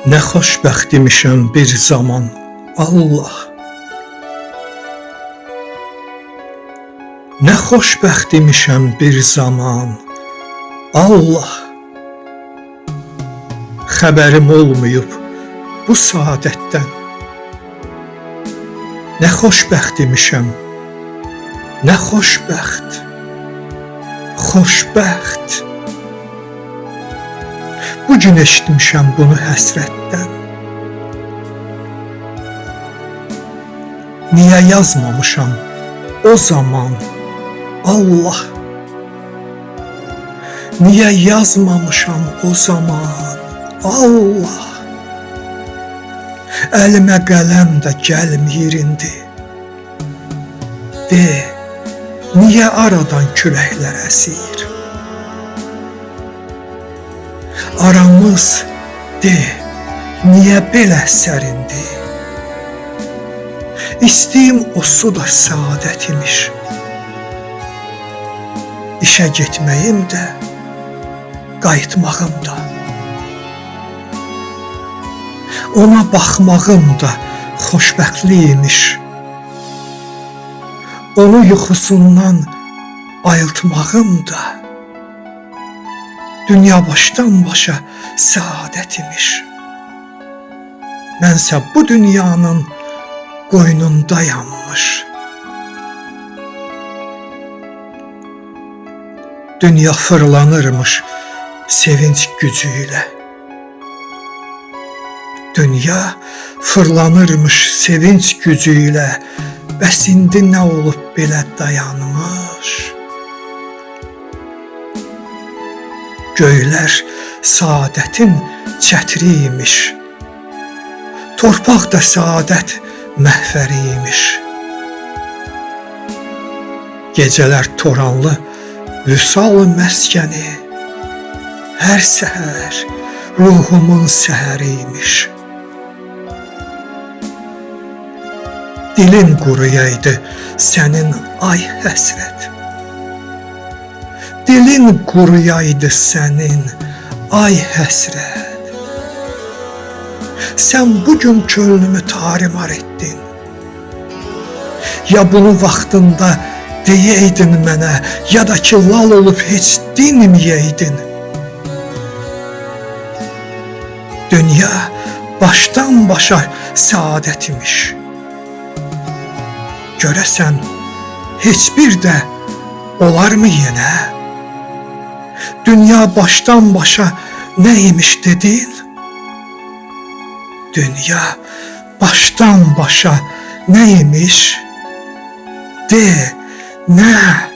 Nə xoşbəxt imişəm bir zaman, Allah. Nə xoşbəxt imişəm bir zaman, Allah. Xəbərim olmayıb bu saadətdən. Nə xoşbəxt imişəm, nə xoşbəxt, xoşbəxt. Bu gün eşitmişəm bunu həsrətdən. Niyə yazmamışam o zaman, Allah? Niyə yazmamışam o zaman, Allah? Əlimə qələm də gəlmir indi. De, niyə aradan küləklər əsir? Aramız, de, niyə belə sərindi? İstəyim o su da saadət imiş. İşə getməyim də, qayıtmağım da. Ona baxmağım da xoşbəxtlik imiş. Onu yuxusundan ayıltmağım da dünya başdan başa saadət imiş. Mənsə bu dünyanın qoynundayanmış. Dünya fırlanırmış sevinç gücü ilə. Dünya fırlanırmış sevinç gücü ilə. Bəs indi nə olub belə dayanmış? Göylər saadətin çətri imiş. Torpaq da saadət məhvəri imiş. Gecələr toranlı vüsal məskəni, hər səhər ruhumun səhəri imiş. Dilin quruyaydı sənin ay həsrət. Dilin quruyaydı sənin ay həsrət. Sən bugün könlümü tarimar etdin. Ya bunu vaxtında deyəydin mənə, ya da ki lal olub heç dinməyəydin. Dünya başdan başa saadət imiş. Görəsən, heç bir də olarmı yenə? Dünya başdan başa nə imiş dedin? Dünya başdan başa nə imiş? De, nə?